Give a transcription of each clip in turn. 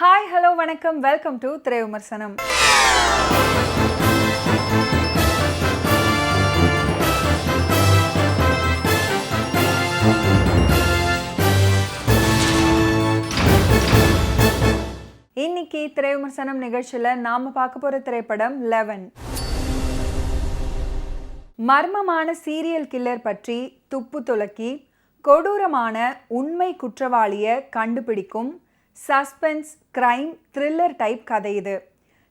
Hi hello வணக்கம், welcome to திரை விமர்சனம். இன்னைக்கு திரை விமர்சனம் நிகழ்ச்சியில் நாம பார்க்க போற திரைப்படம் 11. மர்மமான சீரியல் கில்லர் பற்றி துப்பு துலக்கி கொடூரமான உண்மை குற்றவாளியை கண்டுபிடிக்கும் சஸ்பென்ஸ் கிரைம் த்ரில்லர் டைப் கதை இது.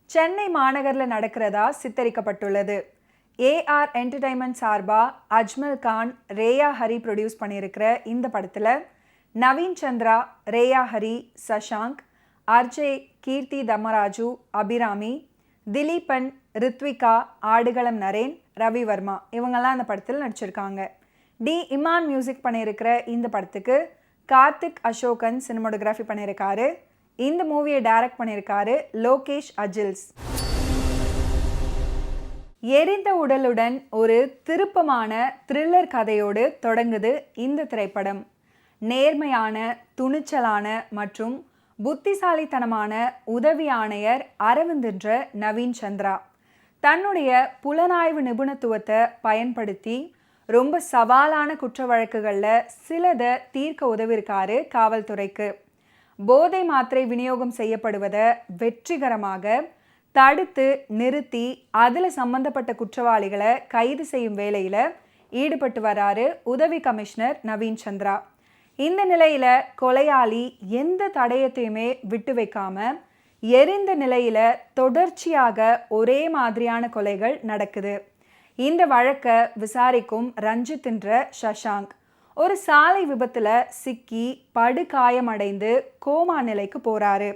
சென்னை மாநகரில் நடக்கிறதா சித்தரிக்கப்பட்டுள்ளது. ஏஆர் என்டர்டைன்மெண்ட் சார்பா அஜ்மல் கான், ரேயா ஹரி ப்ரொடியூஸ் பண்ணியிருக்கிற இந்த படத்தில் நவீன் சந்திரா, ரேயா ஹரி, சஷாங்க், அர்ஜய், கீர்த்தி தமராஜு, அபிராமி, திலீபன், ரித்விகா, ஆடுகளம் நரேன், ரவி வர்மா இவங்கெல்லாம் இந்த படத்தில் நடிச்சிருக்காங்க. டி இமான் மியூசிக் பண்ணியிருக்கிற இந்த படத்துக்கு கார்த்திக் அசோகன் சினிமாட்டோகிராஃபி பண்ணியிருக்காரு. இந்த மூவியை டைரக்ட் பண்ணியிருக்காரு லோகேஷ் அஜில்ஸ். எரிந்த உடலுடன் ஒரு திருப்பமான த்ரில்லர் கதையோடு தொடங்குது இந்த திரைப்படம். நேர்மையான, துணிச்சலான மற்றும் புத்திசாலித்தனமான உதவி ஆணையர் அரவிந்த் என்ற நவீன் சந்திரா தன்னுடைய புலனாய்வு நிபுணத்துவத்தை பயன்படுத்தி ரொம்ப சவாலான குற்ற வழக்குகளில் சிலதை தீர்க்க உதவியிருக்காரு காவல்துறைக்கு. போதை மாத்திரை விநியோகம் செய்யப்படுவதை வெற்றிகரமாக தடுத்து நிறுத்தி அதில் சம்பந்தப்பட்ட குற்றவாளிகளை கைது செய்யும் வேலையில் ஈடுபட்டு வராரு உதவி கமிஷனர் நவீன் சந்திரா. இந்த நிலையில் கொலையாளி எந்த தடயத்தையுமே விட்டு வைக்காம எரிந்த நிலையில் தொடர்ச்சியாக ஒரே மாதிரியான கொலைகள் நடக்குது. இந்த வழக்கை விசாரிக்கும் ரஞ்சித் என்ற சஷாங்க் ஒரு சாலை விபத்தில் சிக்கி படுகாயமடைந்து கோமா நிலைக்கு போகிறாரு.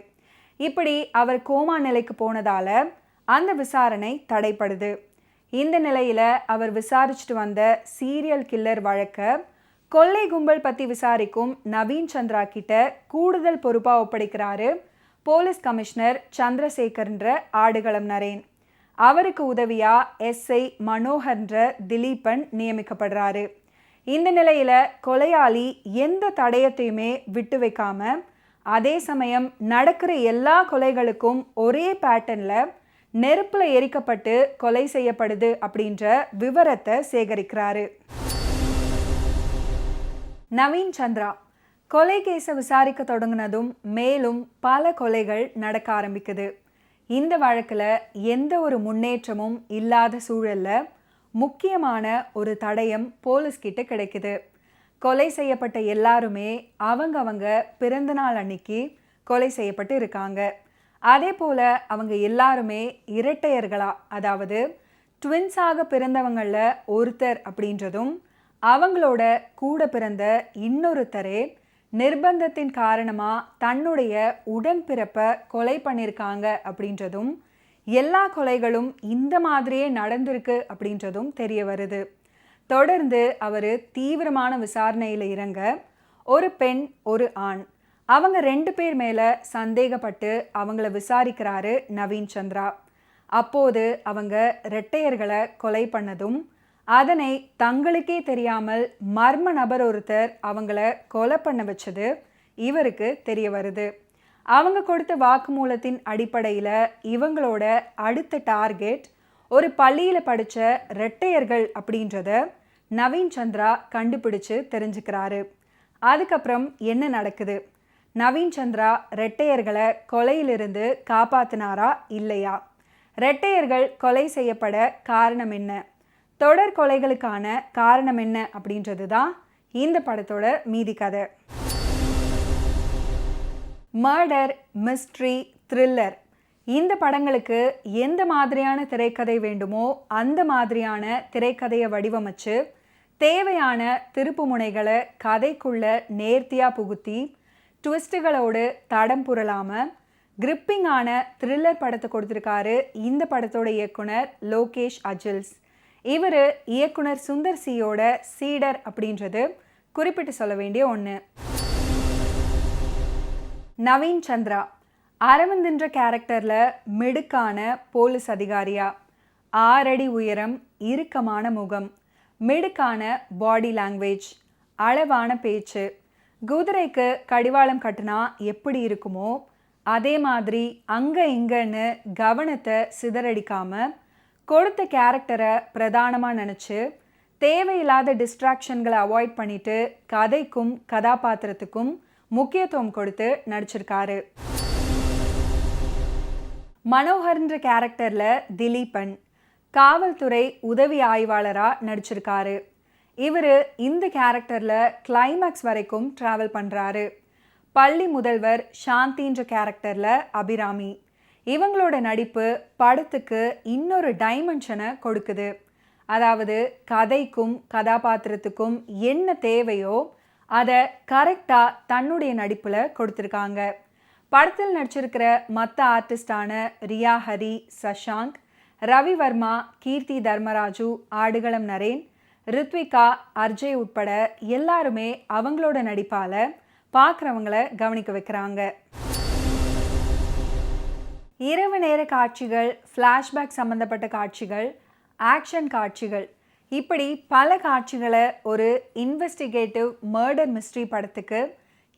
இப்படி அவர் கோமா நிலைக்கு போனதால் அந்த விசாரணை தடைப்படுது. இந்த நிலையில் அவர் விசாரிச்சுட்டு வந்த சீரியல் கில்லர் வழக்கை கொள்ளை கும்பல் பற்றி விசாரிக்கும் நவீன் சந்திரா கிட்ட கூடுதல் பொறுப்பாக ஒப்படைக்கிறாரு போலீஸ் கமிஷனர் சந்திரசேகர்ன்ற ஆடுகளம் நரேன். அவருக்கு உதவியா எஸ்ஐ மனோகர்ன்ற திலீபன் நியமிக்கப்படுறாரு. இந்த நிலையில கொலையாளி எந்த தடயத்தையுமே விட்டு வைக்காம அதே சமயம் நடக்கிற எல்லா கொலைகளுக்கும் ஒரே பேட்டர்ன்ல நெருப்புல எரிக்கப்பட்டு கொலை செய்யப்படுது அப்படின்ற விவரத்தை சேகரிக்கிறாரு. நவீன் சந்திரா கொலை கேஸை விசாரிக்க தொடங்கினதும் மேலும் பல கொலைகள் நடக்க ஆரம்பிக்குது. இந்த வழக்கில் எந்த ஒரு முன்னேற்றமும் இல்லாத சூழலில் முக்கியமான ஒரு தடயம் போலீஸ்கிட்ட கிடைக்குது. கொலை செய்யப்பட்ட எல்லாருமே அவங்க பிறந்தநாள் அன்னைக்கு கொலை செய்யப்பட்டு இருக்காங்க. அதே போல் அவங்க எல்லாருமே இரட்டையர்களா, அதாவது ட்வின்ஸாக பிறந்தவங்களில் ஒருத்தர் அப்படின்றதும் அவங்களோட கூட பிறந்த இன்னொருத்தரே நிர்பந்தத்தின் காரணமாக தன்னுடைய உடன்பிறப்பை கொலை பண்ணியிருக்காங்க அப்படின்றதும் எல்லா கொலைகளும் இந்த மாதிரியே நடந்திருக்கு அப்படின்றதும் தெரிய வருது. தொடர்ந்து அவர் தீவிரமான விசாரணையில் இறங்க ஒரு பெண், ஒரு ஆண், அவங்க 2 பேர் மேலே சந்தேகப்பட்டு அவங்கள விசாரிக்கிறாரு நவீன் சந்திரா. அப்போது அவங்க இரட்டையர்களை கொலை பண்ணதும் அதனை தங்களுக்கே தெரியாமல் மர்ம நபர் ஒருத்தர் அவங்கள கொலை பண்ண வச்சது இவருக்கு தெரிய வருது. அவங்க கொடுத்த வாக்குமூலத்தின் அடிப்படையில் இவங்களோட அடுத்த டார்கெட் ஒரு பள்ளியில் படித்த இரட்டையர்கள் அப்படின்றத நவீன் சந்திரா கண்டுபிடிச்சு தெரிஞ்சுக்கிறாரு. அதுக்கப்புறம் என்ன நடக்குது? நவீன் சந்திரா இரட்டையர்களை கொலையிலிருந்து காப்பாத்தினாரா இல்லையா? இரட்டையர்கள் கொலை செய்யப்பட காரணம் என்ன? தொடர் கொலைகளுக்கான காரணம் என்ன அப்படின்றது தான் இந்த படத்தோட மீதி கதை. மர்டர், மிஸ்ட்ரி, த்ரில்லர் இந்த படங்களுக்கு எந்த மாதிரியான திரைக்கதை வேண்டுமோ அந்த மாதிரியான திரைக்கதையை வடிவமைச்சு தேவையான திருப்பு முனைகளை கதைக்குள்ள நேர்த்தியாக புகுத்தி ட்விஸ்ட்டுகளோடு தடம் புரளாமல் கிரிப்பிங்கான த்ரில்லர் படத்தை கொடுத்துருக்காரு இந்த படத்தோட இயக்குனர் லோகேஷ் அஜில்ஸ். இவர் இயக்குனர் சுந்தர் சியோட சீடர் அப்படின்றது குறிப்பிட்டு சொல்ல வேண்டிய ஒன்று. நவீன் சந்திரா அரவிந்த் என்ற கேரக்டரில் மிடுக்கான போலீஸ் அதிகாரியா, 6 அடி உயரம், இறுக்கமான முகம், மிடுக்கான பாடி லாங்குவேஜ், அளவான பேச்சு, குதிரைக்கு கடிவாளம் கட்டினா எப்படி இருக்குமோ அதே மாதிரி அங்கே இங்கன்னு கவனத்தை சிதறடிக்காம கொடுத்த கேரக்டரை பிரதானமாக நினச்சி தேவையில்லாத டிஸ்ட்ராக்ஷன்களை அவாய்ட் பண்ணிட்டு கதைக்கும் கதாபாத்திரத்துக்கும் முக்கியத்துவம் கொடுத்து நடிச்சிருக்காரு. மனோகர்ன்ற கேரக்டரில் திலீபன் காவல்துறை உதவி ஆய்வாளராக நடிச்சிருக்காரு. இவர் இந்த கேரக்டரில் கிளைமேக்ஸ் வரைக்கும் ட்ராவல் பண்ணுறாரு. பள்ளி முதல்வர் சாந்தின்ற கேரக்டரில் அபிராமி. இவங்களோட நடிப்பு படத்துக்கு இன்னொரு டைமென்ஷனை கொடுக்குது. அதாவது கதைக்கும் கதாபாத்திரத்துக்கும் என்ன தேவையோ அதை கரெக்டாக தன்னுடைய நடிப்பில் கொடுத்துருக்காங்க. படத்தில் நடிச்சிருக்கிற மற்ற ஆர்டிஸ்டான ரியா ஹரி, சஷாங்க், ரவி வர்மா, கீர்த்தி தர்மராஜு, ஆடுகளம் நரேன், ரித்விகா, அர்ஜய் உட்பட எல்லாருமே அவங்களோட நடிப்பால் பார்க்குறவங்கள கவனிக்க வைக்கிறாங்க. இரவு நேர காட்சிகள், ஃப்ளாஷ்பேக் சம்மந்தப்பட்ட காட்சிகள், ஆக்ஷன் காட்சிகள், இப்படி பல காட்சிகளை ஒரு இன்வெஸ்டிகேட்டிவ் மர்டர் மிஸ்ட்ரி படத்துக்கு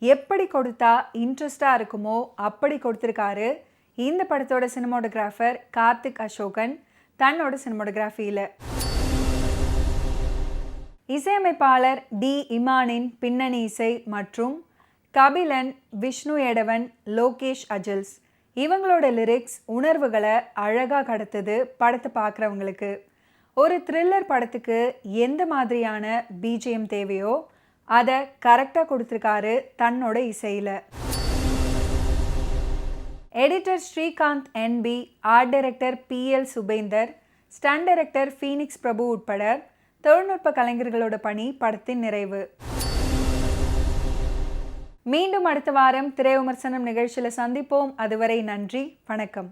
எப்படி கொடுத்தா இன்ட்ரெஸ்டாக இருக்குமோ அப்படி கொடுத்துருக்காரு இந்த படத்தோட சினிமோட்டோகிராஃபர் கார்த்திக் அசோகன் தன்னோட சினிமோட்டோகிராஃபியில். இசையமைப்பாளர் டி இமானின் பின்னணி இசை மற்றும் கபிலன், விஷ்ணு எடவன், லோகேஷ் அஜல்ஸ் இவங்களோட லிரிக்ஸ் உணர்வுகளை அழகாக கடத்துது படத்தை பார்க்குறவங்களுக்கு. ஒரு த்ரில்லர் படத்துக்கு எந்த மாதிரியான பிஜிஎம் தேவையோ அதை கரெக்டாக கொடுத்துருக்காரு தன்னோட இசையில். Editor Srikanth NB, art director PL Subendar, stunt director Phoenix Prabhu உட்பட தொழில்நுட்ப கலைஞர்களோட பணி படத்தின் நிறைவு. மீண்டும் அடுத்த வாரம் திரை விமர்சனம் நிகழ்ச்சியில் சந்திப்போம். அதுவரை நன்றி, வணக்கம்.